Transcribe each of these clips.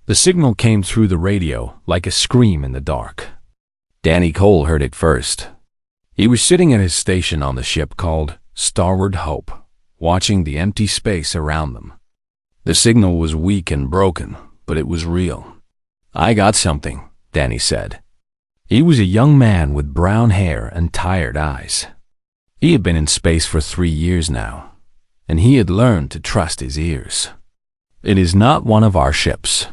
The signal came through the radio like a scream in the dark. Danny Cole heard it first. He was sitting at his station on the ship called Starbound Hope, watching the empty space around them. The signal was weak and broken, but it was real. "I got something," Danny said. He was a young man with brown hair and tired eyes. He had been in space for 3 years now, and he had learned to trust his ears. "It is not one of our ships."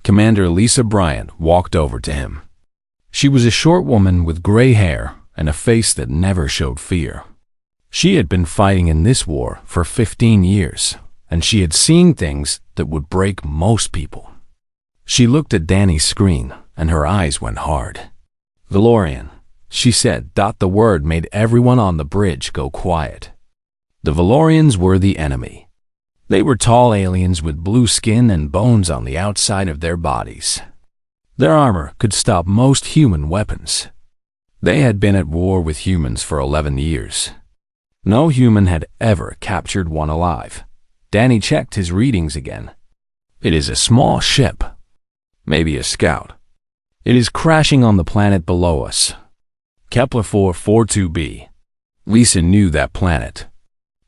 Commander Lisa Bryant walked over to him. She was a short woman with gray hair and a face that never showed fear. She had been fighting in this war for 15 years, and she had seen things that would break most people. She looked at Danny's screen, and her eyes went hard. "Valorian," she said. The word made everyone on the bridge go quiet. The Valorians were the enemy. They were tall aliens with blue skin and bones on the outside of their bodies. Their armor could stop most human weapons. They had been at war with humans for 11 years. No human had ever captured one alive. Danny checked his readings again. "It is a small ship. Maybe a scout. It is crashing on the planet below us. Kepler 442b. Lisa knew that planet.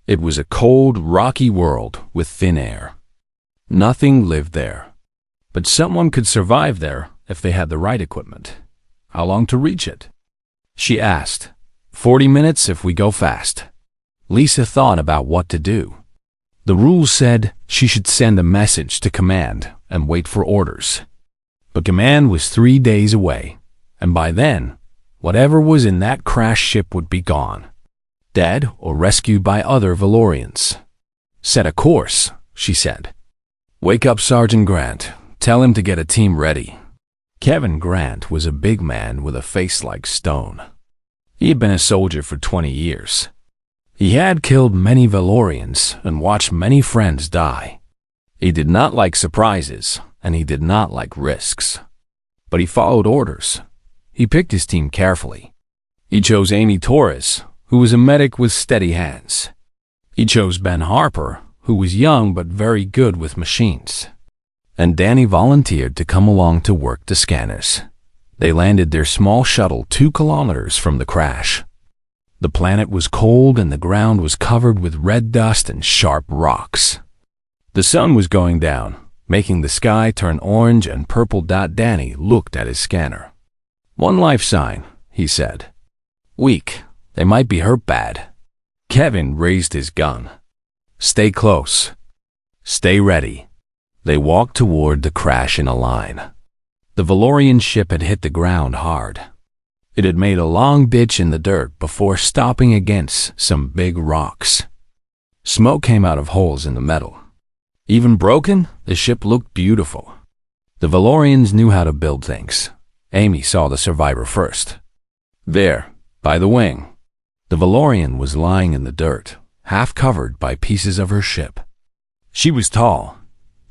It was a cold, rocky world with thin air. Nothing lived there. But someone could survive there if they had the right equipment. How long to reach it?" She asked. 40 minutes if we go fast." Lisa thought about what to do. The rules said she should send a message to command and wait for orders. But command was 3 days away, and by then, whatever was in that crashed ship would be gone. Dead or rescued by other Valorians. "Set a course," she said. "Wake up Sergeant Grant. Tell him to get a team ready." Kevin Grant was a big man with a face like stone. He had been a soldier for 20 years. He had killed many Valorians and watched many friends die. He did not like surprises, and he did not like risks. But he followed orders. He picked his team carefully. He chose Amy Torres, who was a medic with steady hands. He chose Ben Harper, who was young but very good with machines. And Danny volunteered to come along to work the scanners. They landed their small shuttle 2 kilometers from the crash. The planet was cold and the ground was covered with red dust and sharp rocks. The sun was going down, making the sky turn orange and purple. Danny looked at his scanner. "One life sign," he said. "Weak. They might be hurt bad." Kevin raised his gun. "Stay close. Stay ready." They walked toward the crash in a line. The Valorian ship had hit the ground hard. It had made a long ditch in the dirt before stopping against some big rocks. Smoke came out of holes in the metal. Even broken, the ship looked beautiful. The Valorians knew how to build things. Amy saw the survivor first. There, by the wing. The Valorian was lying in the dirt, half covered by pieces of her ship. She was tall,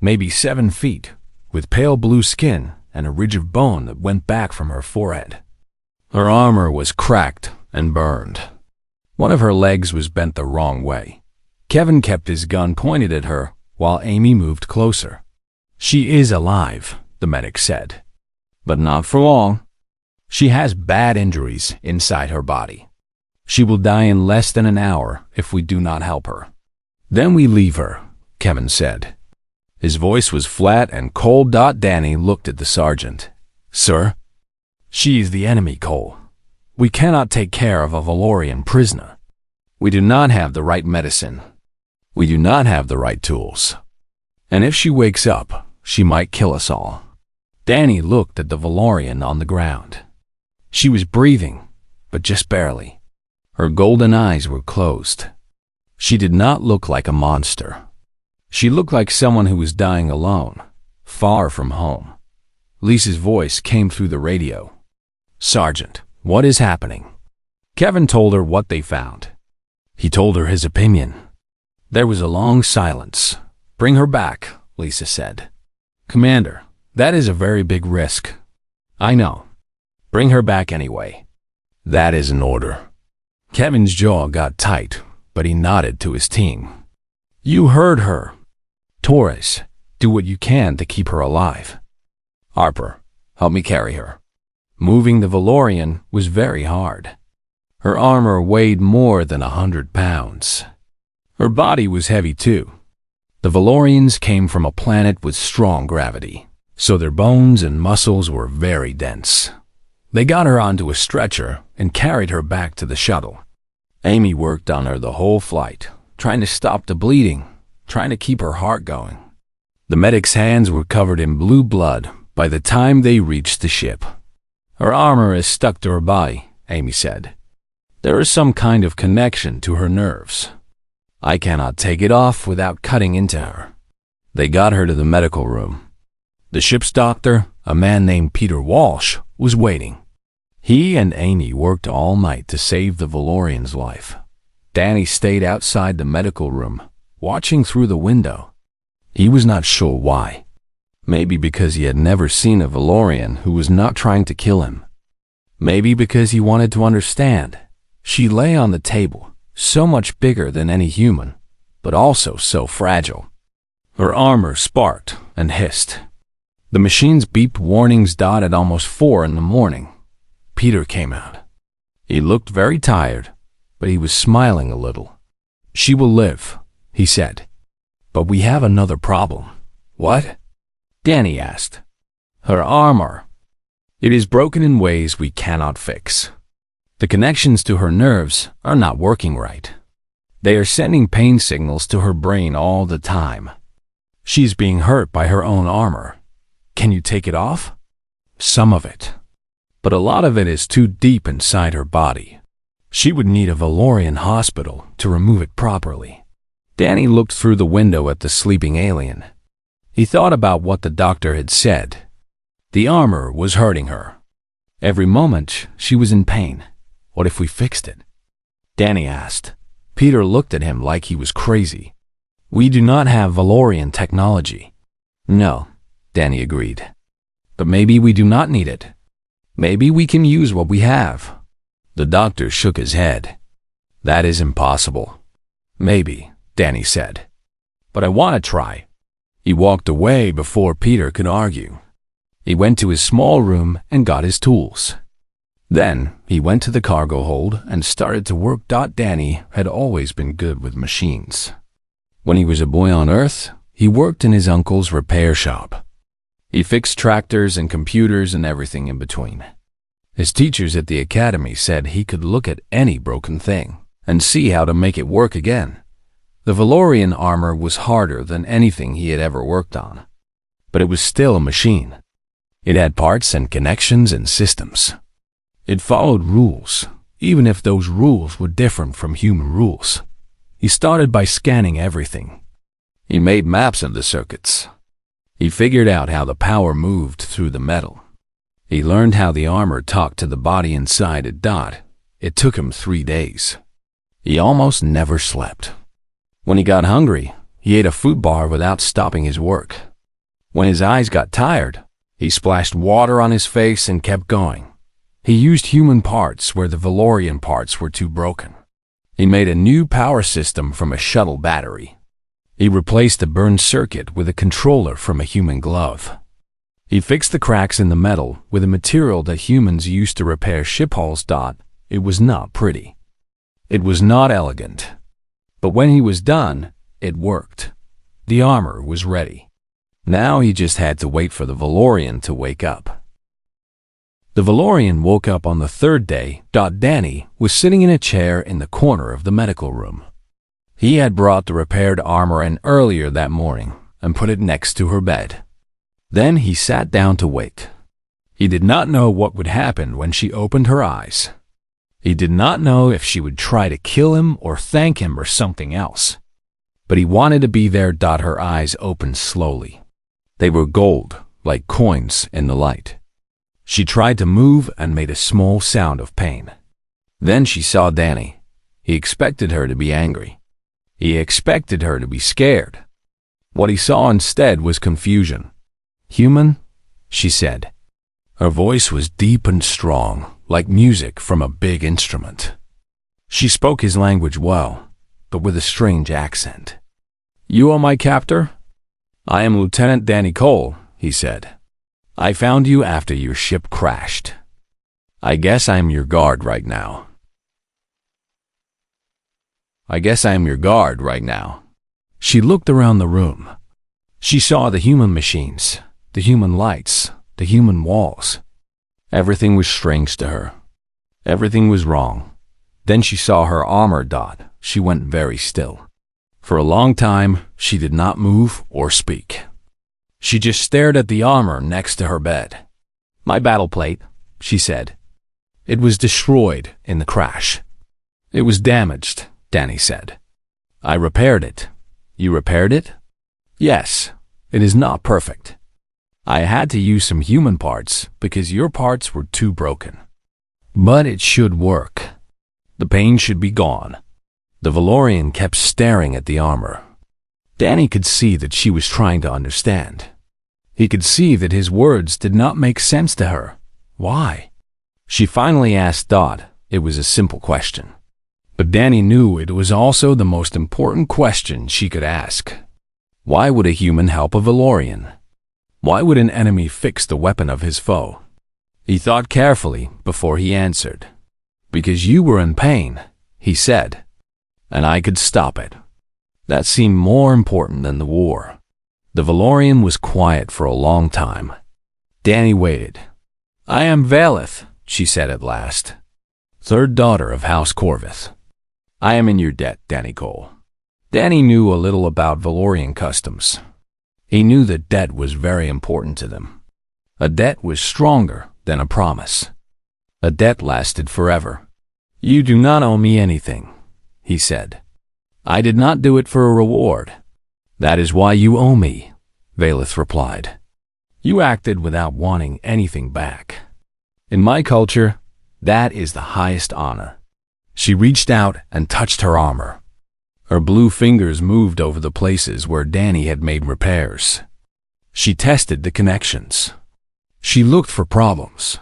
maybe 7 feet, with pale blue skin and a ridge of bone that went back from her forehead. Her armor was cracked and burned. One of her legs was bent the wrong way. Kevin kept his gun pointed at her while Amy moved closer. "She is alive," the medic said. "But not for long. She has bad injuries inside her body. She will die in less than an hour if we do not help her." "Then we leave her," Kevin said. His voice was flat and cold. Danny looked at the sergeant. "Sir?" "She is the enemy, Cole. We cannot take care of a Valorian prisoner. We do not have the right medicine. We do not have the right tools. And if she wakes up, she might kill us all." Danny looked at the Valorian on the ground. She was breathing, but just barely. Her golden eyes were closed. She did not look like a monster. She looked like someone who was dying alone, far from home. Lisa's voice came through the radio. "Sergeant, what is happening?" Kevin told her what they found. He told her his opinion. There was a long silence. "Bring her back," Lisa said. "Commander, that is a very big risk." "I know. Bring her back anyway." "That is an order." Kevin's jaw got tight, but he nodded to his team. "You heard her. Torres, do what you can to keep her alive." "Harper, help me carry her." Moving the Valorian was very hard. Her armor weighed more than 100 pounds. Her body was heavy too. The Valorians came from a planet with strong gravity, so their bones and muscles were very dense. They got her onto a stretcher and carried her back to the shuttle. Amy worked on her the whole flight, trying to stop the bleeding, trying to keep her heart going. The medic's hands were covered in blue blood by the time they reached the ship. "Her armor is stuck to her body," Amy said. "There is some kind of connection to her nerves. I cannot take it off without cutting into her." They got her to the medical room. The ship's doctor, a man named Peter Walsh, was waiting. He and Amy worked all night to save the Valorian's life. Danny stayed outside the medical room, watching through the window. He was not sure why. Maybe because he had never seen a Valorian who was not trying to kill him. Maybe because he wanted to understand. She lay on the table, so much bigger than any human, but also so fragile. Her armor sparked and hissed. The machine's beeped warnings dotted almost 4 in the morning. Peter came out. He looked very tired, but he was smiling a little. "She will live," he said. "But we have another problem." "What?" Danny asked. "Her armor. It is broken in ways we cannot fix. The connections to her nerves are not working right. They are sending pain signals to her brain all the time. She's being hurt by her own armor. Can you take it off?" "Some of it. But a lot of it is too deep inside her body. She would need a Valorian hospital to remove it properly." Danny looked through the window at the sleeping alien. He thought about what the doctor had said. The armor was hurting her. Every moment she was in pain. What if we fixed it? Danny asked. Peter looked at him like he was crazy. "We do not have Valorian technology." "No," Danny agreed. "But maybe we do not need it. Maybe we can use what we have." The doctor shook his head. "That is impossible." "Maybe," Danny said. "But I want to try." He walked away before Peter could argue. He went to his small room and got his tools. Then he went to the cargo hold and started to work. Danny had always been good with machines. When he was a boy on Earth, he worked in his uncle's repair shop. He fixed tractors and computers and everything in between. His teachers at the academy said he could look at any broken thing and see how to make it work again. The Valorian armor was harder than anything he had ever worked on, but it was still a machine. It had parts and connections and systems. It followed rules, even if those rules were different from human rules. He started by scanning everything. He made maps of the circuits. He figured out how the power moved through the metal. He learned how the armor talked to the body inside it. It took him 3 days. He almost never slept. When he got hungry, he ate a food bar without stopping his work. When his eyes got tired, he splashed water on his face and kept going. He used human parts where the Valorian parts were too broken. He made a new power system from a shuttle battery. He replaced a burned circuit with a controller from a human glove. He fixed the cracks in the metal with a material that humans used to repair ship hulls. It was not pretty. It was not elegant. But when he was done, it worked. The armor was ready. Now he just had to wait for the Valorian to wake up. The Valorian woke up on the 3rd day. Danny was sitting in a chair in the corner of the medical room. He had brought the repaired armor in earlier that morning and put it next to her bed. Then he sat down to wait. He did not know what would happen when she opened her eyes. He did not know if she would try to kill him or thank him or something else. But he wanted to be there. Her eyes opened slowly. They were gold, like coins in the light. She tried to move and made a small sound of pain. Then she saw Danny. He expected her to be angry. He expected her to be scared. What he saw instead was confusion. "Human?" she said. Her voice was deep and strong, like music from a big instrument. She spoke his language well, but with a strange accent. "You are my captor?" "I am Lieutenant Danny Cole," he said. I found you after your ship crashed. I guess I'm your guard right now. She looked around the room. She saw the human machines, the human lights, the human walls. Everything was strange to her. Everything was wrong. Then she saw her armor dot. She went very still. For a long time, she did not move or speak. She just stared at the armor next to her bed. My battle plate, she said. It was destroyed in the crash. It was damaged, Danny said. I repaired it. You repaired it? Yes, it is not perfect. I had to use some human parts because your parts were too broken. But it should work. The pain should be gone. The Valorian kept staring at the armor. Danny could see that she was trying to understand. He could see that his words did not make sense to her. Why? She finally asked Dot. It was a simple question. But Danny knew it was also the most important question she could ask. Why would a human help a Valorian? Why would an enemy fix the weapon of his foe? He thought carefully before he answered. Because you were in pain, he said, and I could stop it. That seemed more important than the war. The Valorian was quiet for a long time. Danny waited. I am Valith, she said at last, third daughter of House Corvith. I am in your debt, Danny Cole. Danny knew a little about Valorian customs. He knew that debt was very important to them. A debt was stronger than a promise. A debt lasted forever. You do not owe me anything, he said. I did not do it for a reward. That is why you owe me, Valith replied. You acted without wanting anything back. In my culture, that is the highest honor. She reached out and touched her armor. Her blue fingers moved over the places where Danny had made repairs. She tested the connections. She looked for problems.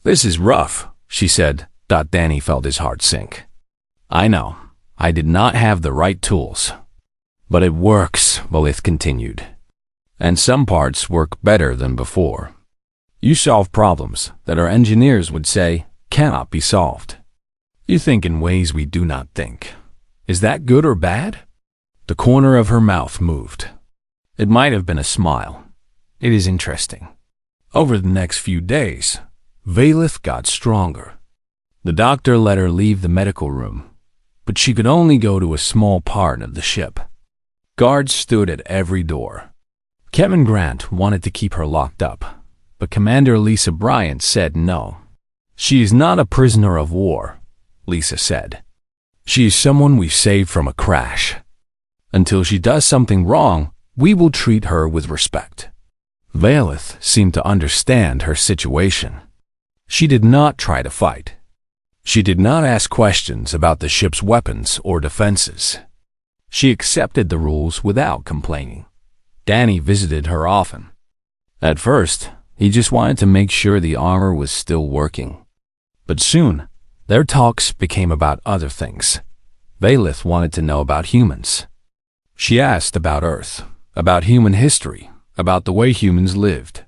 This is rough, she said. Danny felt his heart sink. I know. I did not have the right tools. But it works, Valith continued. And some parts work better than before. You solve problems that our engineers would say cannot be solved. You think in ways we do not think. Is that good or bad? The corner of her mouth moved. It might have been a smile. It is interesting. Over the next few days, Valith got stronger. The doctor let her leave the medical room, but she could only go to a small part of the ship. Guards stood at every door. Kevin Grant wanted to keep her locked up, but Commander Lisa Bryant said no. She is not a prisoner of war, Lisa said. She is someone we saved from a crash. Until she does something wrong, we will treat her with respect. Valith seemed to understand her situation. She did not try to fight. She did not ask questions about the ship's weapons or defenses. She accepted the rules without complaining. Danny visited her often. At first, he just wanted to make sure the armor was still working. But soon, their talks became about other things. Valith wanted to know about humans. She asked about Earth, about human history, about the way humans lived.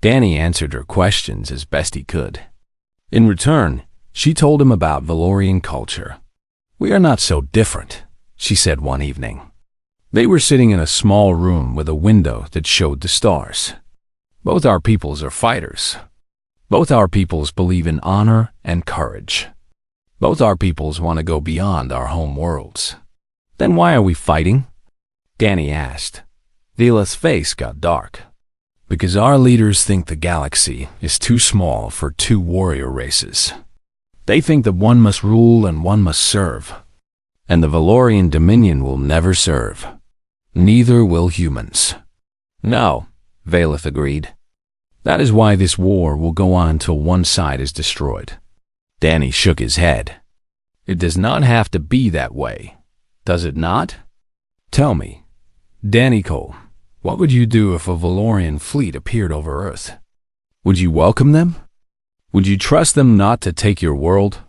Danny answered her questions as best he could. In return, she told him about Valorian culture. We are not so different, she said one evening. They were sitting in a small room with a window that showed the stars. Both our peoples are fighters. Both our peoples believe in honor and courage. Both our peoples want to go beyond our home worlds. Then why are we fighting? Danny asked. Valith's face got dark. Because our leaders think the galaxy is too small for two warrior races. They think that one must rule and one must serve. And the Valorian Dominion will never serve. Neither will humans. No, Valith agreed. That is why this war will go on until one side is destroyed. Danny shook his head. It does not have to be that way, does it not? Tell me, Danny Cole, what would you do if a Valorian fleet appeared over Earth? Would you welcome them? Would you trust them not to take your world?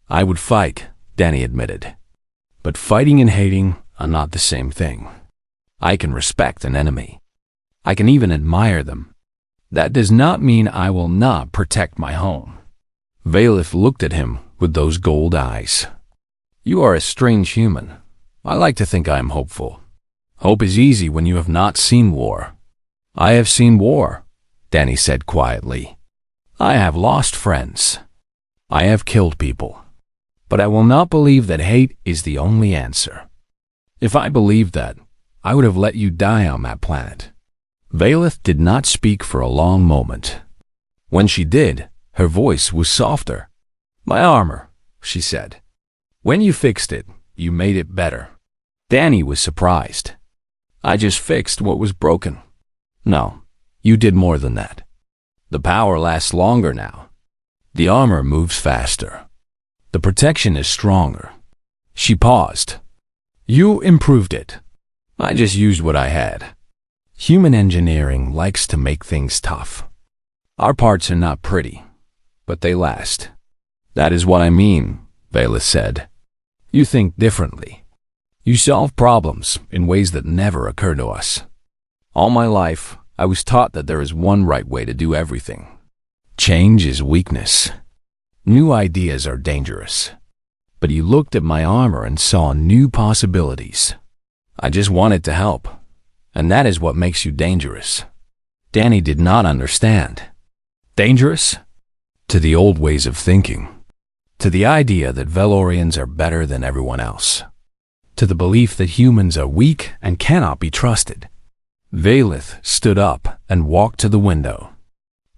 I would fight, Danny admitted. But fighting and hating are not the same thing. I can respect an enemy. I can even admire them. That does not mean I will not protect my home. Valeth looked at him with those gold eyes. You are a strange human. I like to think I am hopeful. Hope is easy when you have not seen war. I have seen war, Danny said quietly. I have lost friends. I have killed people. But I will not believe that hate is the only answer. If I believed that, I would have let you die on that planet. Valeth did not speak for a long moment. When she did, her voice was softer. My armor, she said. When you fixed it, you made it better. Danny was surprised. I just fixed what was broken. No, you did more than that. The power lasts longer now. The armor moves faster. The protection is stronger. She paused. You improved it. I just used what I had. Human engineering likes to make things tough. Our parts are not pretty, but they last. That is what I mean, Valeth said. You think differently. You solve problems in ways that never occur to us. All my life, I was taught that there is one right way to do everything. Change is weakness. New ideas are dangerous. But you looked at my armor and saw new possibilities. I just wanted to help, and that is what makes you dangerous. Danny did not understand. Dangerous? To the old ways of thinking. To the idea that Valorians are better than everyone else. To the belief that humans are weak and cannot be trusted. Valeth stood up and walked to the window.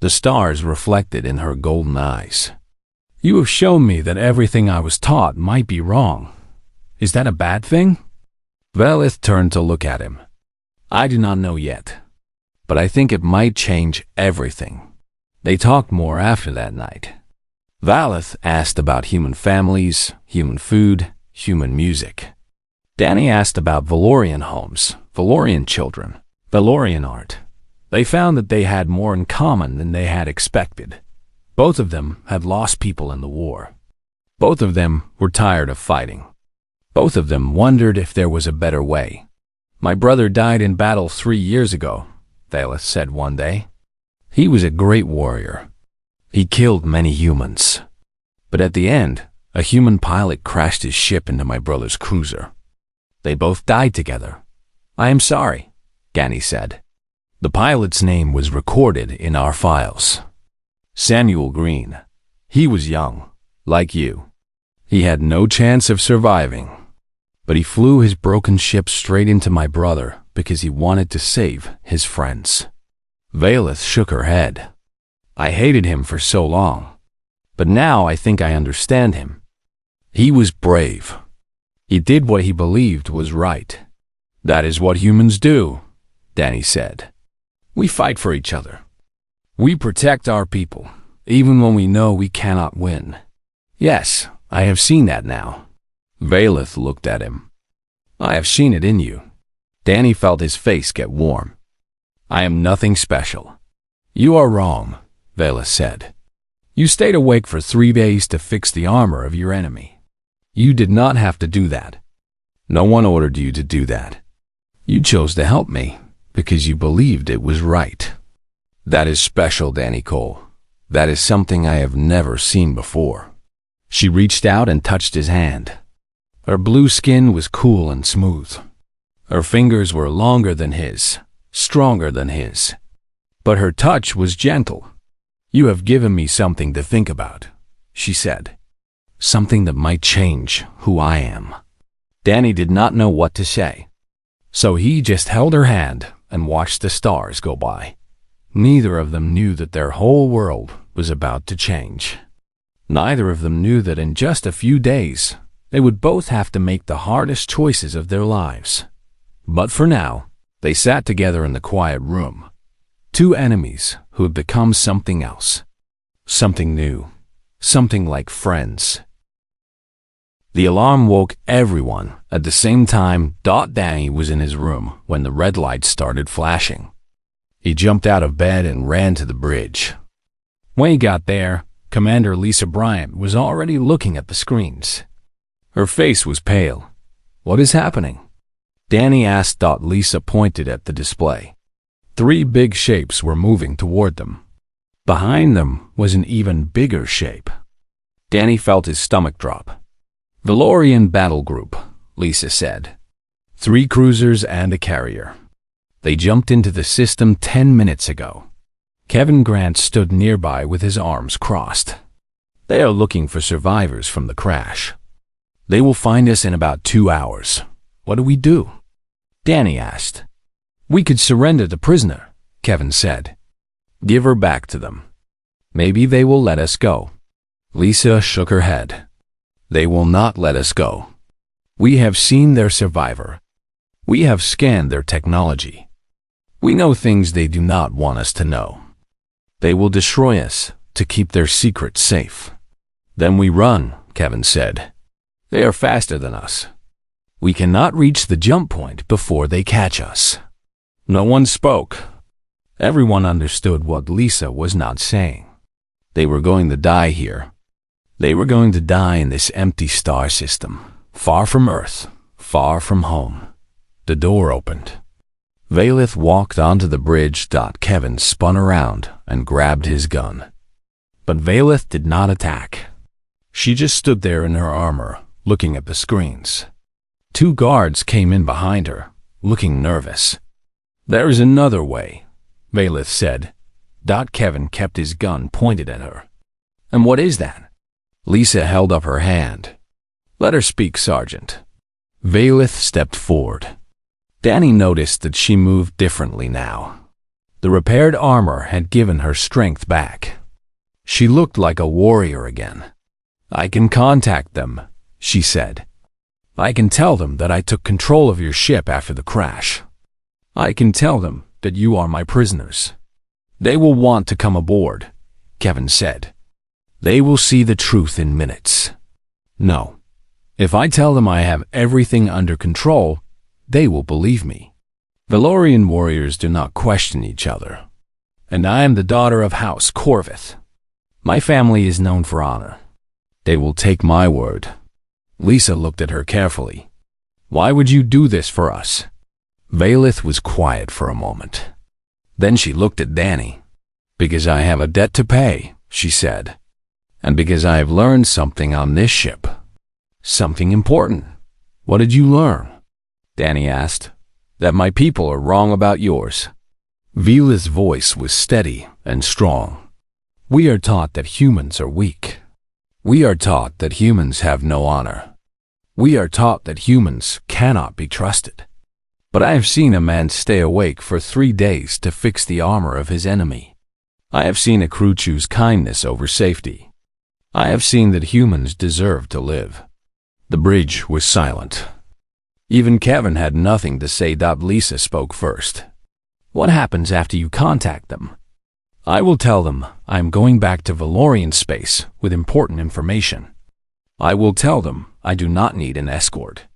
The stars reflected in her golden eyes. You have shown me that everything I was taught might be wrong. Is that a bad thing? Valeth turned to look at him. I do not know yet, but I think it might change everything. They talked more after that night. Valeth asked about human families, human food, human music. Danny asked about Valorian homes, Valorian children, Valorian art. They found that they had more in common than they had expected. Both of them had lost people in the war. Both of them were tired of fighting. Both of them wondered if there was a better way. My brother died in battle 3 years ago, Valeth said one day. He was a great warrior. He killed many humans. But at the end, a human pilot crashed his ship into my brother's cruiser. They both died together. I am sorry, Danny said. The pilot's name was recorded in our files. Samuel Green. He was young, like you. He had no chance of surviving. But he flew his broken ship straight into my brother because he wanted to save his friends. Valeth shook her head. I hated him for so long, but now I think I understand him. He was brave. He did what he believed was right. That is what humans do, Danny said. We fight for each other. We protect our people, even when we know we cannot win. Yes, I have seen that now. Valeth looked at him. I have seen it in you. Danny felt his face get warm. I am nothing special. You are wrong, Valeth said. You stayed awake for 3 days to fix the armor of your enemy. You did not have to do that. No one ordered you to do that. You chose to help me because you believed it was right. That is special, Danny Cole. That is something I have never seen before. She reached out and touched his hand. Her blue skin was cool and smooth. Her fingers were longer than his, stronger than his. But her touch was gentle. You have given me something to think about, she said. Something that might change who I am. Danny did not know what to say. So he just held her hand and watched the stars go by. Neither of them knew that their whole world was about to change. Neither of them knew that in just a few days, they would both have to make the hardest choices of their lives. But for now, they sat together in the quiet room. Two enemies who had become something else. Something new. Something like friends. The alarm woke everyone at the same time. Danny was in his room when the red light started flashing. He jumped out of bed and ran to the bridge. When he got there, Commander Lisa Bryant was already looking at the screens. Her face was pale. What is happening? Danny asked. Lisa pointed at the display. 3 big shapes were moving toward them. Behind them was an even bigger shape. Danny felt his stomach drop. "Valorian battle group," Lisa said. 3 cruisers and a carrier. They jumped into the system 10 minutes ago. Kevin Grant stood nearby with his arms crossed. "They are looking for survivors from the crash. They will find us in about 2 hours. What do we do?" Danny asked. "We could surrender the prisoner," Kevin said. "Give her back to them. Maybe they will let us go." Lisa shook her head. "They will not let us go. We have seen their survivor. We have scanned their technology. We know things they do not want us to know. They will destroy us to keep their secret safe." "Then we run," Kevin said. "They are faster than us. We cannot reach the jump point before they catch us." No one spoke. Everyone understood what Lisa was not saying. They were going to die here. They were going to die in this empty star system, far from Earth, far from home. The door opened. Valith walked onto the bridge. Kevin spun around and grabbed his gun. But Valith did not attack. She just stood there in her armor, looking at the screens. 2 guards came in behind her, looking nervous. "There is another way," Valith said. Kevin kept his gun pointed at her. "And what is that?" Lisa held up her hand. "Let her speak, Sergeant." Valith stepped forward. Danny noticed that she moved differently now. The repaired armor had given her strength back. She looked like a warrior again. "I can contact them," she said. "I can tell them that I took control of your ship after the crash. I can tell them that you are my prisoners. They will want to come aboard," Kevin said. "They will see the truth in minutes. No, if I tell them I have everything under control, they will believe me. Valorian warriors do not question each other. And I am the daughter of House Corvith. My family is known for honor. They will take my word." Lisa looked at her carefully. "Why would you do this for us?" Valith was quiet for a moment. Then she looked at Danny. "Because I have a debt to pay," she said. "And because I have learned something on this ship. Something important." "What did you learn?" Danny asked. "That my people are wrong about yours." Vila's voice was steady and strong. "We are taught that humans are weak. We are taught that humans have no honor. We are taught that humans cannot be trusted. But I have seen a man stay awake for 3 days to fix the armor of his enemy. I have seen a crew choose kindness over safety. I have seen that humans deserve to live." The bridge was silent. Even Kevin had nothing to say. Lisa spoke first. "What happens after you contact them?" "I will tell them I am going back to Valorian space with important information. I will tell them I do not need an escort.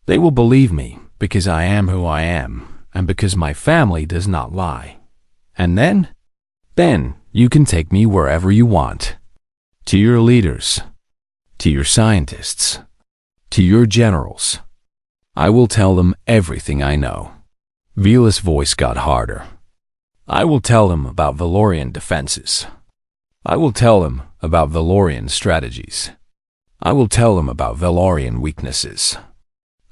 They will believe me because I am who I am and because my family does not lie. And then you can take me wherever you want. To your leaders, to your scientists, to your generals. I will tell them everything I know." Vila's voice got harder. "I will tell them about Valorian defenses. I will tell them about Valorian strategies. I will tell them about Valorian weaknesses.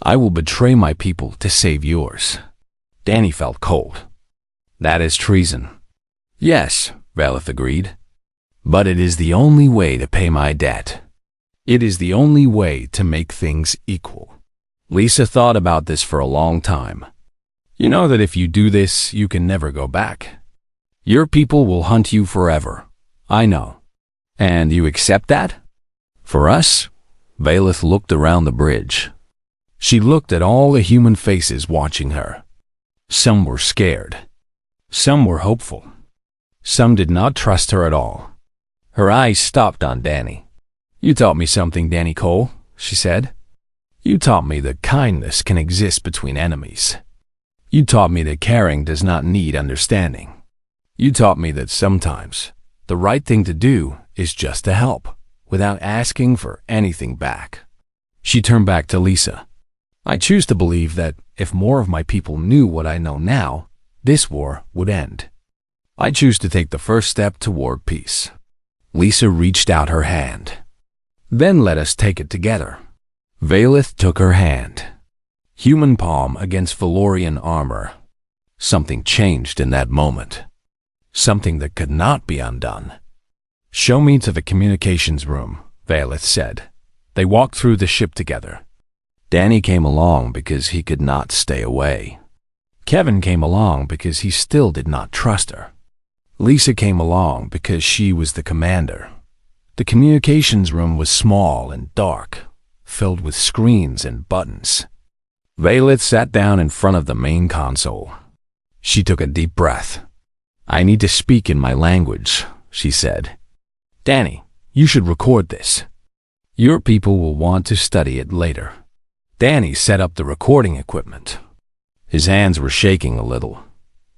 I will betray my people to save yours." Danny felt cold. "That is treason." "Yes," Valith agreed. "But it is the only way to pay my debt. It is the only way to make things equal." Lisa thought about this for a long time. "You know that if you do this, you can never go back. Your people will hunt you forever. I know. And you accept that?" "For us?" Valith looked around the bridge. She looked at all the human faces watching her. Some were scared. Some were hopeful. Some did not trust her at all. Her eyes stopped on Danny. "You taught me something, Danny Cole," she said. "You taught me that kindness can exist between enemies. You taught me that caring does not need understanding. You taught me that sometimes the right thing to do is just to help, without asking for anything back." She turned back to Lisa. "I choose to believe that if more of my people knew what I know now, this war would end. I choose to take the first step toward peace. Lisa reached out her hand. Then let us take it together. Valeth took her hand. Human palm against Valorian armor. Something changed in that moment. Something that could not be undone. Show me to the communications room, Valeth said. They walked through the ship together. Danny came along because he could not stay away. Kevin came along because he still did not trust her. Lisa came along because she was the commander. The communications room was small and dark, filled with screens and buttons. Valeth sat down in front of the main console. She took a deep breath. I need to speak in my language, she said. Danny, you should record this. Your people will want to study it later. Danny set up the recording equipment. His hands were shaking a little.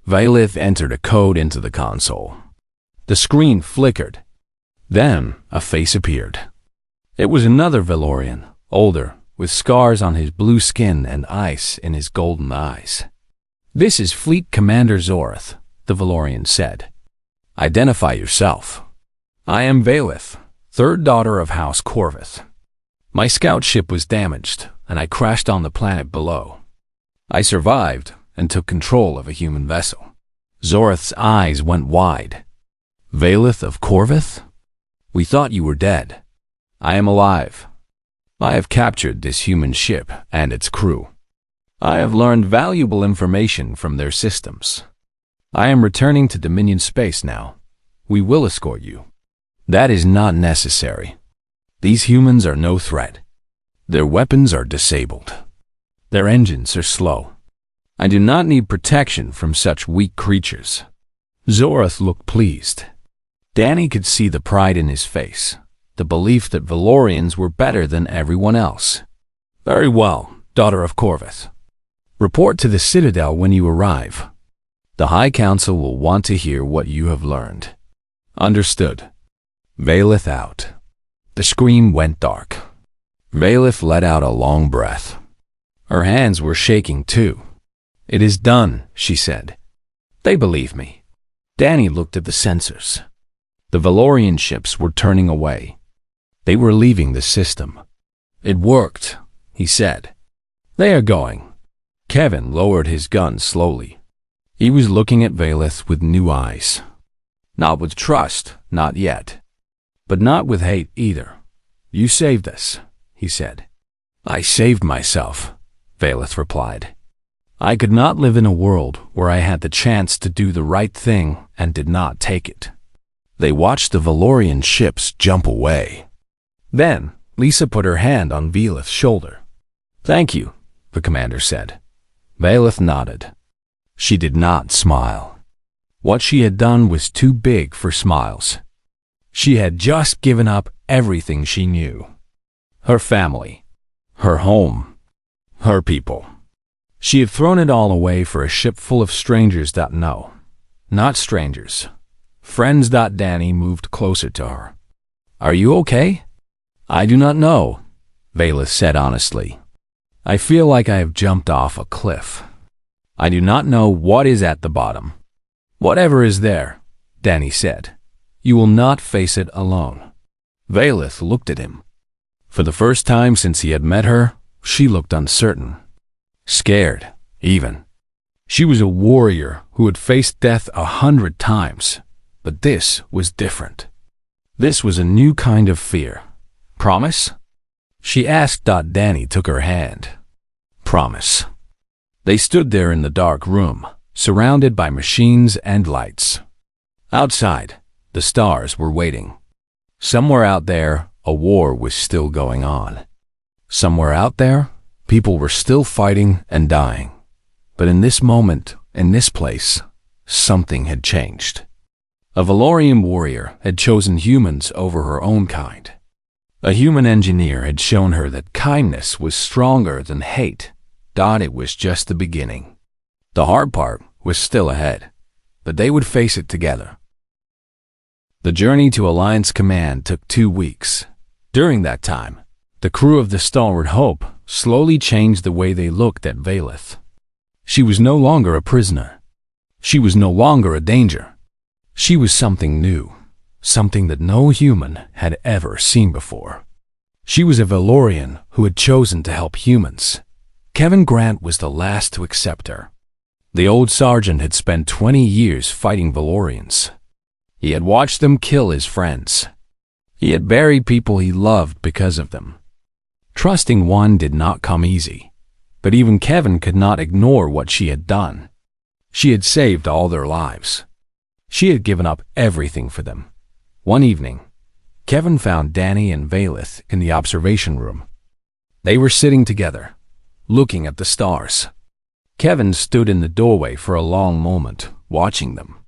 Valeth entered a code into the console. The screen flickered. Then a face appeared. It was another Valorian, older, with scars on his blue skin and ice in his golden eyes. This is Fleet Commander Zorath, the Valorian said. Identify yourself. I am Valeth, third daughter of House Corvith. My scout ship was damaged, and I crashed on the planet below. I survived and took control of a human vessel. Zorath's eyes went wide. Valeth of Corvith? We thought you were dead. I am alive. I have captured this human ship and its crew. I have learned valuable information from their systems. I am returning to Dominion space now. We will escort you. That is not necessary. These humans are no threat. Their weapons are disabled. Their engines are slow. I do not need protection from such weak creatures. Zorath looked pleased. Danny could see the pride in his face, the belief that Valorians were better than everyone else. Very well, daughter of Corvith. Report to the Citadel when you arrive. The High Council will want to hear what you have learned. Understood. Valeth out. The screen went dark. Valeth let out a long breath. Her hands were shaking too. It is done, she said. They believe me. Danny looked at the sensors. The Valorian ships were turning away. They were leaving the system. It worked, he said. They are going. Kevin lowered his gun slowly. He was looking at Valeth with new eyes. Not with trust, not yet. But not with hate either. You saved us, he said. I saved myself, Valeth replied. I could not live in a world where I had the chance to do the right thing and did not take it. They watched the Valorian ships jump away. Then, Lisa put her hand on Valeth's shoulder. Thank you, the commander said. Valeth nodded. She did not smile. What she had done was too big for smiles. She had just given up everything she knew. Her family, her home, her people. She had thrown it all away for a ship full of strangers that know. Not strangers. Friends. Danny moved closer to her. Are you okay? I do not know, Valeth said honestly. I feel like I have jumped off a cliff. I do not know what is at the bottom. Whatever is there, Danny said. You will not face it alone. Valeth looked at him. For the first time since he had met her, she looked uncertain. Scared, even. She was a warrior who had faced death 100 times, but this was different. This was a new kind of fear. Promise? She asked. Danny took her hand. Promise. They stood there in the dark room, surrounded by machines and lights. Outside, the stars were waiting. Somewhere out there, a war was still going on. Somewhere out there, people were still fighting and dying. But in this moment, in this place, something had changed. A Valorian warrior had chosen humans over her own kind. A human engineer had shown her that kindness was stronger than hate. It was just the beginning. The hard part was still ahead, but they would face it together. The journey to Alliance Command took 2 weeks. During that time, the crew of the Stalwart Hope slowly changed the way they looked at Valeth. She was no longer a prisoner. She was no longer a danger. She was something new, something that no human had ever seen before. She was a Valorian who had chosen to help humans. Kevin Grant was the last to accept her. The old sergeant had spent 20 years fighting Valorians. He had watched them kill his friends. He had buried people he loved because of them. Trusting one did not come easy, but even Kevin could not ignore what she had done. She had saved all their lives. She had given up everything for them. One evening, Kevin found Danny and Valeth in the observation room. They were sitting together, looking at the stars. Kevin stood in the doorway for a long moment, watching them.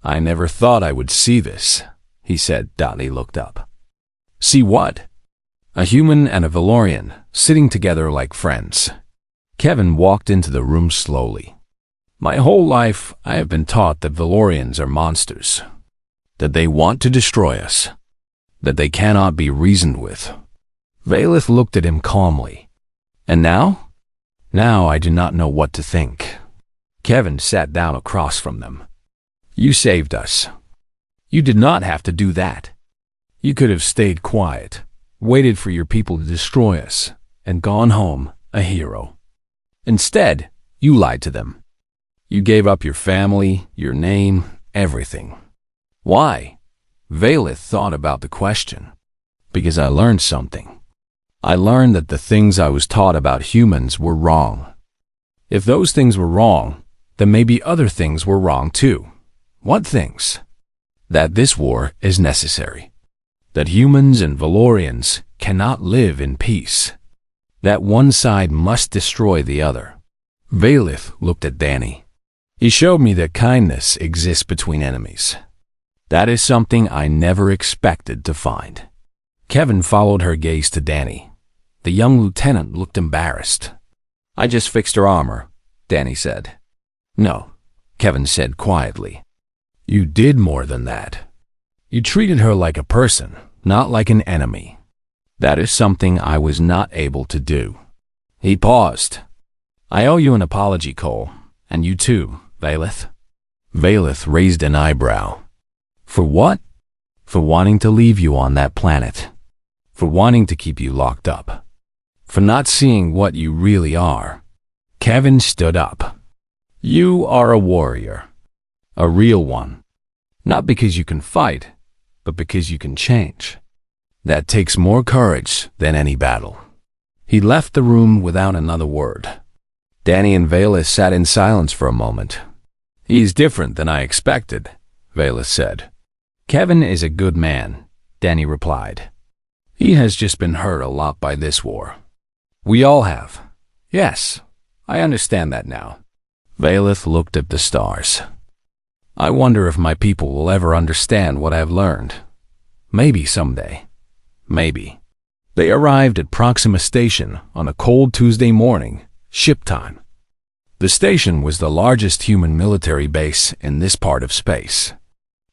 "I never thought I would see this," he said. Danny looked up. "See what?" "A human and a Valorian, sitting together like friends." Kevin walked into the room slowly. "My whole life, I have been taught that Valorians are monsters, that they want to destroy us, that they cannot be reasoned with." Valeth looked at him calmly. "And now?" "Now I do not know what to think." Kevin sat down across from them. "You saved us. You did not have to do that. You could have stayed quiet, waited for your people to destroy us, and gone home a hero. Instead, you lied to them. You gave up your family, your name, everything. Why?" Valeth thought about the question. "Because I learned something. I learned that the things I was taught about humans were wrong. If those things were wrong, then maybe other things were wrong too." "What things?" "That this war is necessary. That humans and Valorians cannot live in peace. That one side must destroy the other." Valeth looked at Danny. "He showed me that kindness exists between enemies. That is something I never expected to find." Kevin followed her gaze to Danny. The young lieutenant looked embarrassed. "I just fixed her armor," Danny said. "No," Kevin said quietly. "You did more than that. You treated her like a person, not like an enemy. That is something I was not able to do." He paused. "I owe you an apology, Cole, and you too, Valeth." Valeth raised an eyebrow. "For what?" "For wanting to leave you on that planet. For wanting to keep you locked up. For not seeing what you really are." Kevin stood up. "You are a warrior. A real one. Not because you can fight, but because you can change. That takes more courage than any battle." He left the room without another word. Danny and Valeth sat in silence for a moment. "He's different than I expected," Valeth said. "Kevin is a good man," Danny replied. "He has just been hurt a lot by this war." "We all have." "Yes, I understand that now." Valeth looked at the stars. "I wonder if my people will ever understand what I have learned. Maybe someday. Maybe." They arrived at Proxima Station on a cold Tuesday morning, ship time. The station was the largest human military base in this part of space.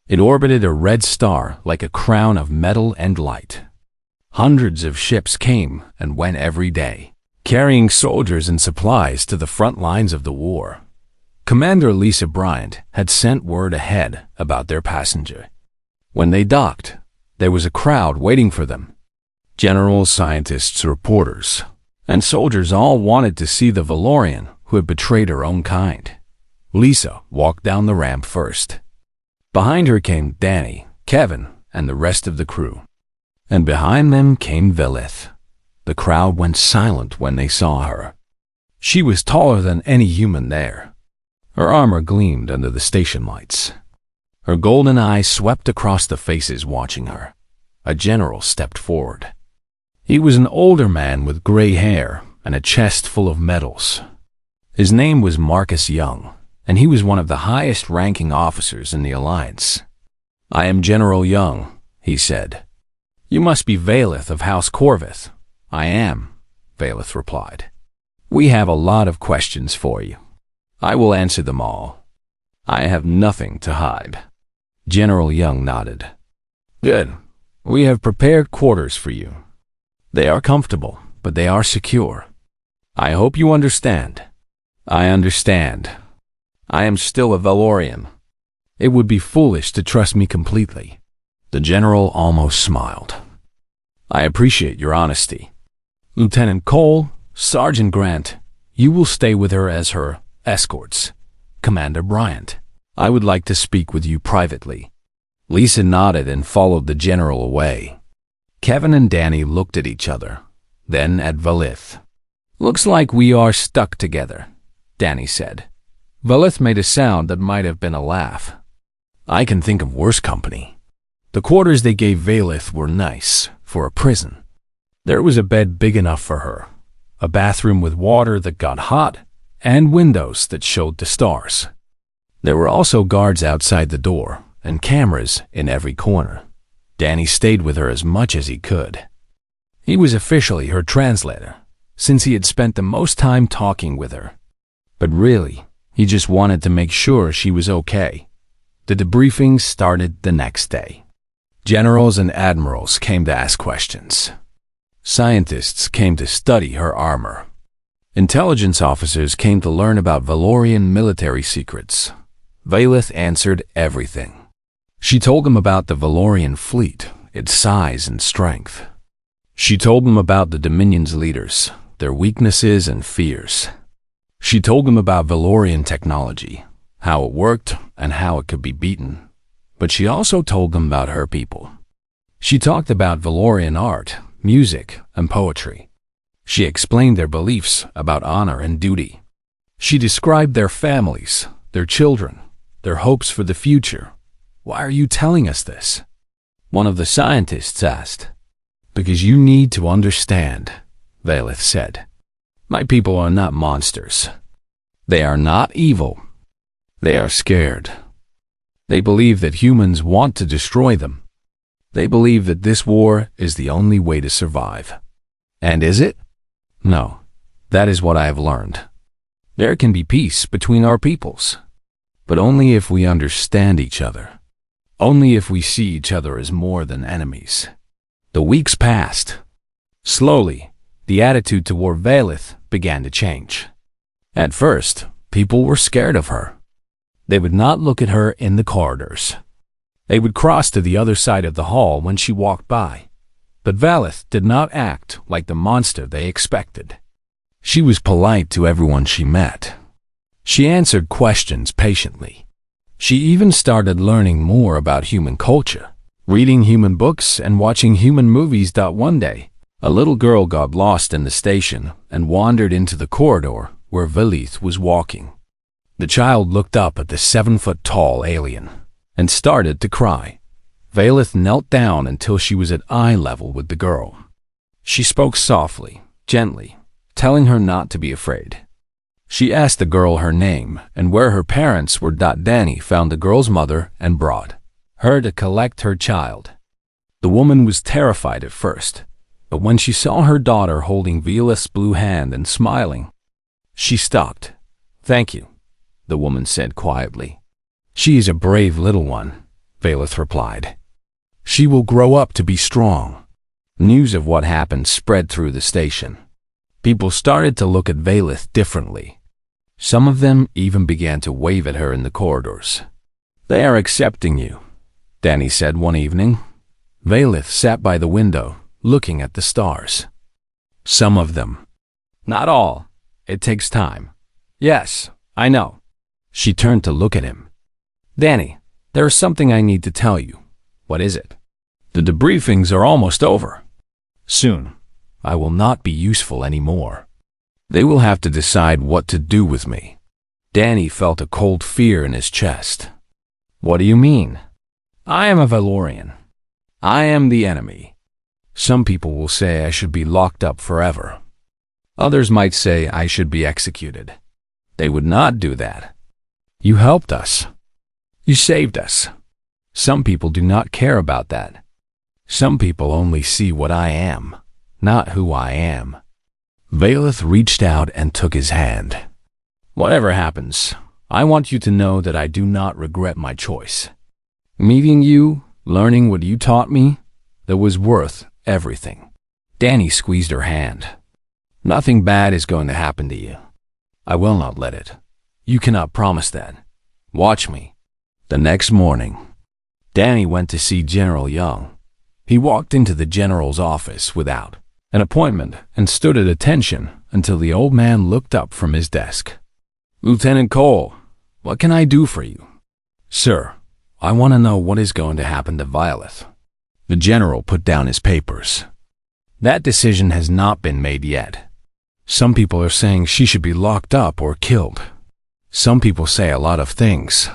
It orbited a red star like a crown of metal and light. Hundreds of ships came and went every day, carrying soldiers and supplies to the front lines of the war. Commander Lisa Bryant had sent word ahead about their passenger. When they docked, there was a crowd waiting for them. Generals, scientists, reporters, and soldiers all wanted to see the Valorian who had betrayed her own kind. Lisa walked down the ramp first. Behind her came Danny, Kevin, and the rest of the crew. And behind them came Valeth. The crowd went silent when they saw her. She was taller than any human there. Her armor gleamed under the station lights. Her golden eyes swept across the faces watching her. A general stepped forward. He was an older man with gray hair and a chest full of medals. His name was Marcus Young, and he was one of the highest-ranking officers in the Alliance. "I am General Young," he said. "You must be Valeth of House Corvith." "I am," Valeth replied. "We have a lot of questions for you. I will answer them all. I have nothing to hide." General Young nodded. "Good. We have prepared quarters for you. They are comfortable, but they are secure. I hope you understand." "I understand." I am still a Valorian. It would be foolish to trust me completely." The general almost smiled. "I appreciate your honesty. Lieutenant Cole, Sergeant Grant, you will stay with her as her escorts. Commander Bryant, I would like to speak with you privately." Lisa nodded and followed the general away. Kevin and Danny looked at each other, then at Valith. "Looks like we are stuck together," Danny said. Valith made a sound that might have been a laugh. "I can think of worse company." The quarters they gave Valith were nice, for a prison. There was a bed big enough for her, a bathroom with water that got hot, and windows that showed the stars. There were also guards outside the door, and cameras in every corner. Danny stayed with her as much as he could. He was officially her translator, since he had spent the most time talking with her. But really, he just wanted to make sure she was okay. The debriefing started the next day. Generals and admirals came to ask questions. Scientists came to study her armor. Intelligence officers came to learn about Valorian military secrets. Valith answered everything. She told them about the Valorian fleet, its size and strength. She told them about the Dominion's leaders, their weaknesses and fears. She told them about Valorian technology, how it worked and how it could be beaten. But she also told them about her people. She talked about Valorian art, music, and poetry. She explained their beliefs about honor and duty. She described their families, their children, their hopes for the future. "Why are you telling us this?" one of the scientists asked. "Because you need to understand," Valith said. "My people are not monsters. They are not evil. They are scared. They believe that humans want to destroy them. They believe that this war is the only way to survive." And is it? No, that is what I have learned. There can be peace between our peoples, but only if we understand each other. Only if we see each other as more than enemies. The weeks passed. Slowly, the attitude toward Valith began to change. At first, people were scared of her. They would not look at her in the corridors. They would cross to the other side of the hall when she walked by. But Valith did not act like the monster they expected. She was polite to everyone she met. She answered questions patiently. She even started learning more about human culture, reading human books and watching human movies. One day, a little girl got lost in the station and wandered into the corridor where Valith was walking. The child looked up at the 7-foot-tall alien and started to cry. Valith knelt down until she was at eye level with the girl. She spoke softly, gently, telling her not to be afraid. She asked the girl her name and where her parents were. Danny found the girl's mother and brought her to collect her child. The woman was terrified at first, but when she saw her daughter holding Valith's blue hand and smiling, she stopped. "Thank you," the woman said quietly. "She is a brave little one," Valith replied. "She will grow up to be strong." News of what happened spread through the station. People started to look at Valith differently. Some of them even began to wave at her in the corridors. "They are accepting you," Danny said one evening. Valith sat by the window, looking at the stars. "Some of them. Not all. It takes time." "Yes, I know." She turned to look at him. "Danny, there is something I need to tell you." "What is it?" "The debriefings are almost over. Soon, I will not be useful anymore. They will have to decide what to do with me." Danny felt a cold fear in his chest. "What do you mean?" "I am a Valorian. I am the enemy. Some people will say I should be locked up forever. Others might say I should be executed. They would not do that. You helped us. You saved us. Some people do not care about that. Some people only see what I am, not who I am." Valith reached out and took his hand. "Whatever happens, I want you to know that I do not regret my choice. Meeting you, learning what you taught me, that was worth everything." Danny squeezed her hand. "Nothing bad is going to happen to you. I will not let it. You cannot promise that. Watch me." The next morning, Danny went to see General Young. He walked into the general's office without an appointment and stood at attention until the old man looked up from his desk. "Lieutenant Cole, what can I do for you?" "Sir, I want to know what is going to happen to Violet." The general put down his papers. "That decision has not been made yet. Some people are saying she should be locked up or killed. Some people say a lot of things.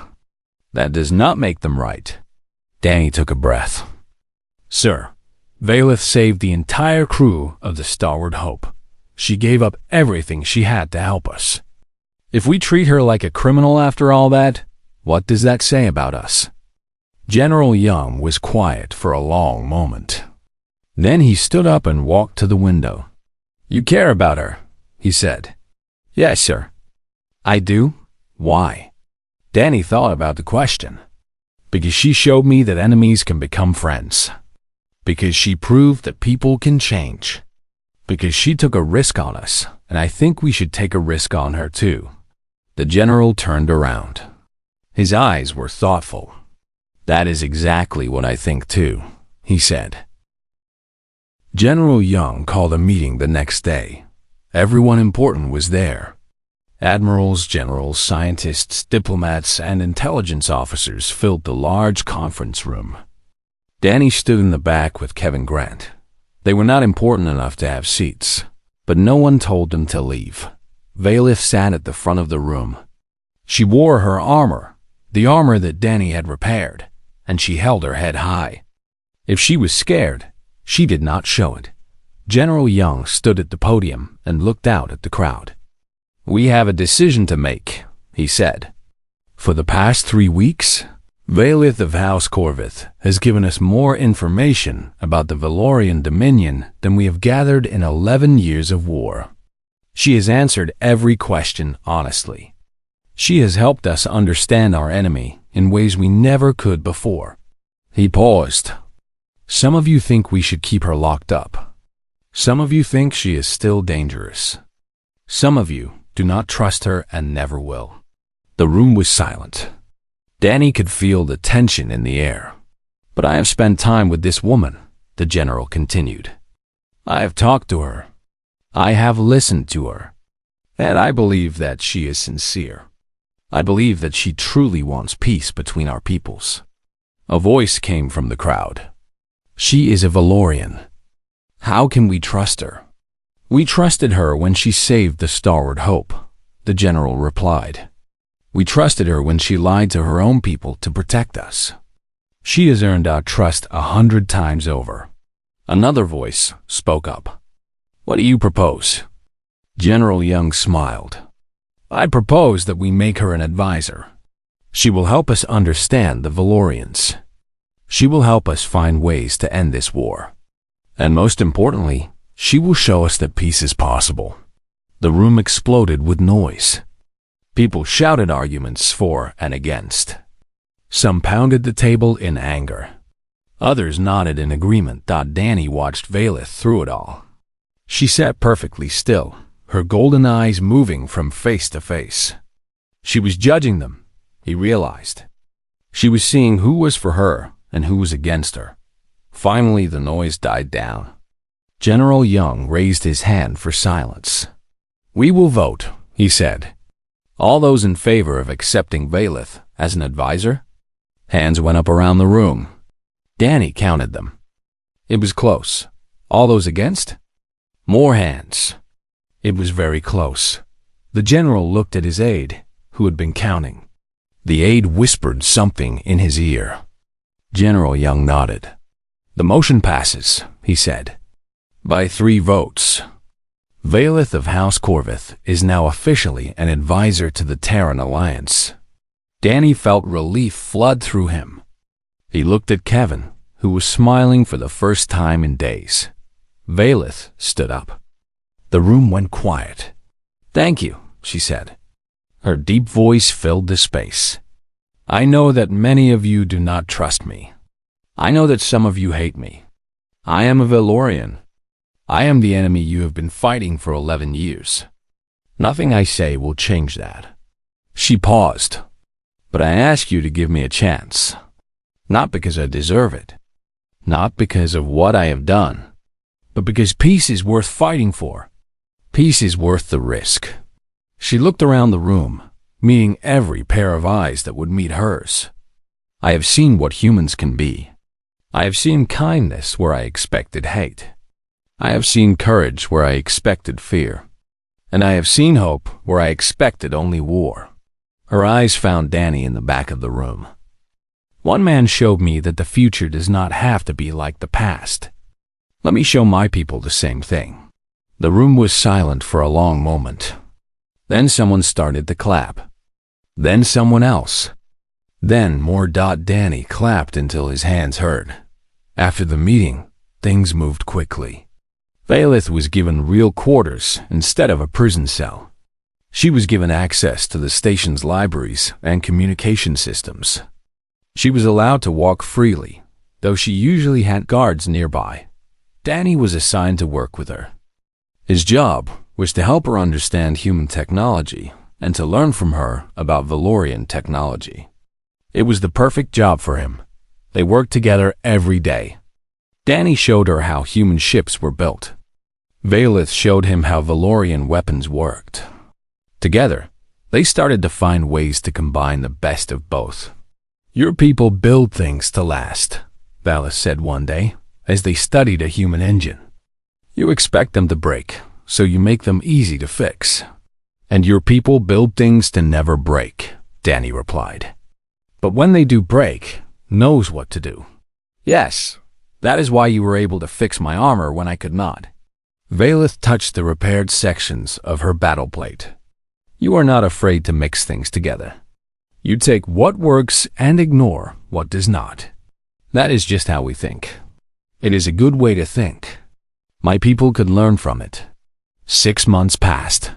That does not make them right." Danny took a breath. "Sir, Valeth saved the entire crew of the Starbound Hope. She gave up everything she had to help us. If we treat her like a criminal after all that, what does that say about us?" General Young was quiet for a long moment. Then he stood up and walked to the window. "You care about her," he said. "Yes, sir." "I do? Why?" Danny thought about the question. "Because she showed me that enemies can become friends. Because she proved that people can change. Because she took a risk on us, and I think we should take a risk on her too." The general turned around. His eyes were thoughtful. "That is exactly what I think too," he said. General Young called a meeting the next day. Everyone important was there. Admirals, generals, scientists, diplomats, and intelligence officers filled the large conference room. Danny stood in the back with Kevin Grant. They were not important enough to have seats, but no one told them to leave. Valeth sat at the front of the room. She wore her armor, the armor that Danny had repaired, and she held her head high. If she was scared, she did not show it. General Young stood at the podium and looked out at the crowd. "We have a decision to make," he said. "For the past 3 weeks, Valeth of House Corvith has given us more information about the Valorian Dominion than we have gathered in 11 years of war. She has answered every question honestly. She has helped us understand our enemy in ways we never could before." He paused. "Some of you think we should keep her locked up. Some of you think she is still dangerous. Some of you do not trust her and never will." The room was silent. Danny could feel the tension in the air. "But I have spent time with this woman," the general continued. "I have talked to her. I have listened to her. And I believe that she is sincere. I believe that she truly wants peace between our peoples." A voice came from the crowd. "She is a Valorian. How can we trust her?" "We trusted her when she saved the Starbound Hope," the general replied. "We trusted her when she lied to her own people to protect us. She has earned our trust 100 times over." Another voice spoke up. "What do you propose?" General Young smiled. "I propose that we make her an advisor. She will help us understand the Valorians. She will help us find ways to end this war. And most importantly, she will show us that peace is possible." The room exploded with noise. People shouted arguments for and against. Some pounded the table in anger. Others nodded in agreement. Danny watched Valeth through it all. She sat perfectly still, her golden eyes moving from face to face. She was judging them, he realized. She was seeing who was for her and who was against her. Finally, the noise died down. General Young raised his hand for silence. "We will vote," he said. "All those in favor of accepting Valeth as an advisor?" Hands went up around the room. Danny counted them. It was close. All those against? More hands. It was very close. The general looked at his aide, who had been counting. The aide whispered something in his ear. General Young nodded. "The motion passes," he said, "by 3 votes. Valeth of House Corvith is now officially an advisor to the Terran Alliance." Danny felt relief flood through him. He looked at Kevin, who was smiling for the first time in days. Valeth stood up. The room went quiet. "Thank you," she said. Her deep voice filled the space. "I know that many of you do not trust me. I know that some of you hate me. I am a Valorian. I am the enemy you have been fighting for 11 years. Nothing I say will change that. She paused. But I ask you to give me a chance. Not because I deserve it. Not because of what I have done. But because peace is worth fighting for. Peace is worth the risk. She looked around the room, meeting every pair of eyes that would meet hers. I have seen what humans can be. I have seen kindness where I expected hate. I have seen courage where I expected fear. And I have seen hope where I expected only war. Her eyes found Danny in the back of the room. One man showed me that the future does not have to be like the past. Let me show my people the same thing. The room was silent for a long moment. Then someone started to clap. Then someone else. Then more. Danny clapped until his hands hurt. After the meeting, things moved quickly. Valeth was given real quarters instead of a prison cell. She was given access to the station's libraries and communication systems. She was allowed to walk freely, though she usually had guards nearby. Danny was assigned to work with her. His job was to help her understand human technology and to learn from her about Valorian technology. It was the perfect job for him. They worked together every day. Danny showed her how human ships were built. Valeth showed him how Valorian weapons worked. Together, they started to find ways to combine the best of both. Your people build things to last, Valeth said one day, as they studied a human engine. You expect them to break, so you make them easy to fix. And your people build things to never break, Danny replied. But when they do break, knows what to do. Yes, that is why you were able to fix my armor when I could not. Valeth touched the repaired sections of her battle plate. You are not afraid to mix things together. You take what works and ignore what does not. That is just how we think. It is a good way to think. My people could learn from it. 6 months passed.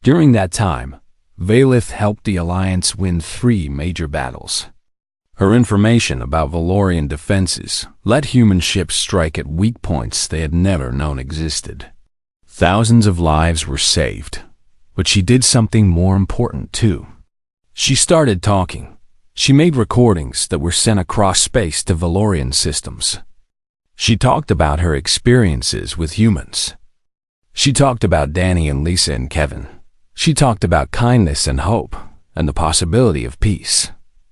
During that time, Valeth helped the Alliance win 3 major battles. Her information about Valorian defenses let human ships strike at weak points they had never known existed. Thousands of lives were saved, but she did something more important too. She started talking. She made recordings that were sent across space to Valorian systems. She talked about her experiences with humans. She talked about Danny and Lisa and Kevin. She talked about kindness and hope and the possibility of peace.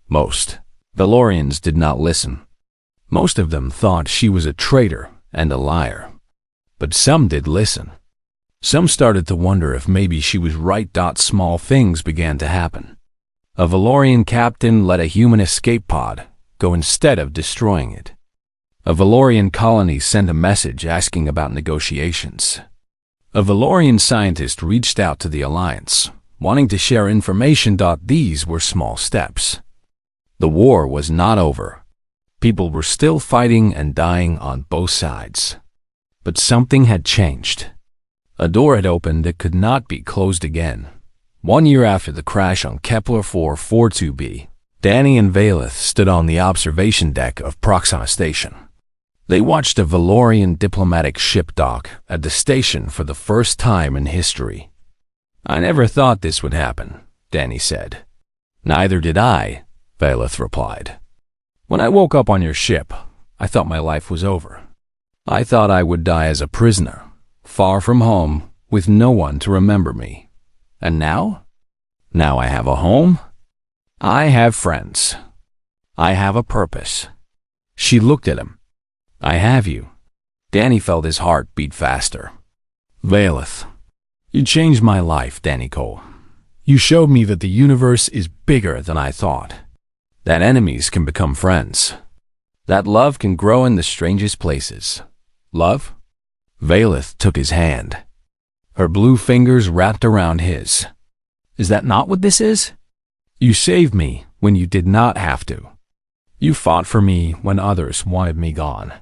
Most Valorians did not listen. Most of them thought she was a traitor and a liar. But some did listen. Some started to wonder if maybe she was right. Small things began to happen. A Valorian captain let a human escape pod go instead of destroying it. A Valorian colony sent a message asking about negotiations. A Valorian scientist reached out to the Alliance, wanting to share information. These were small steps. The war was not over. People were still fighting and dying on both sides. But something had changed. A door had opened that could not be closed again. 1 year after the crash on Kepler 442b, Danny and Valeth stood on the observation deck of Proxima Station. They watched a Valorian diplomatic ship dock at the station for the first time in history. I never thought this would happen, Danny said. Neither did I, Valeth replied. When I woke up on your ship, I thought my life was over. I thought I would die as a prisoner, far from home, with no one to remember me. And now? Now I have a home. I have friends. I have a purpose. She looked at him. I have you. Danny felt his heart beat faster. Valeth, you changed my life, Danny Cole. You showed me that the universe is bigger than I thought. That enemies can become friends. That love can grow in the strangest places. Love? Valeth took his hand. Her blue fingers wrapped around his. Is that not what this is? You saved me when you did not have to. You fought for me when others wanted me gone.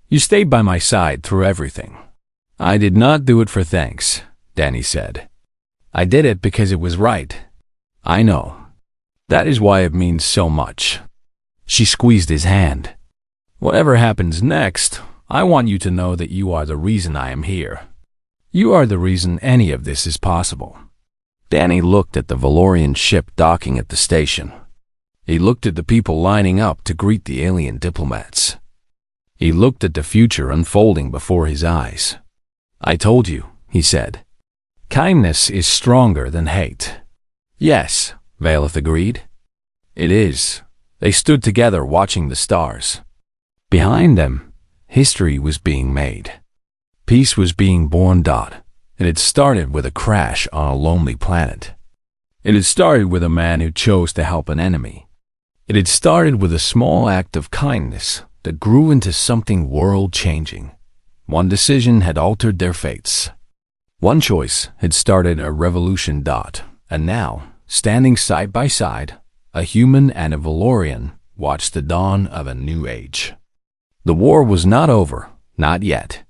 You stayed by my side through everything. I did not do it for thanks, Danny said. I did it because it was right. I know. That is why it means so much. She squeezed his hand. Whatever happens next, I want you to know that you are the reason I am here. You are the reason any of this is possible. Danny looked at the Valorian ship docking at the station. He looked at the people lining up to greet the alien diplomats. He looked at the future unfolding before his eyes. "I told you," he said. "Kindness is stronger than hate." "Yes," Valeth agreed. "It is." They stood together watching the stars. Behind them, history was being made. Peace was being born. And it started with a crash on a lonely planet. It had started with a man who chose to help an enemy. It had started with a small act of kindness that grew into something world-changing. One decision had altered their fates. One choice had started a revolution. And now, standing side by side, a human and a Valorian watched the dawn of a new age. The war was not over, not yet.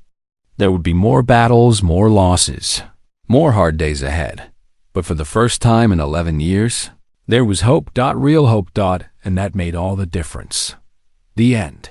There would be more battles, more losses, more hard days ahead. But for the first time in 11 years, there was hope. Real hope. And that made all the difference. The end.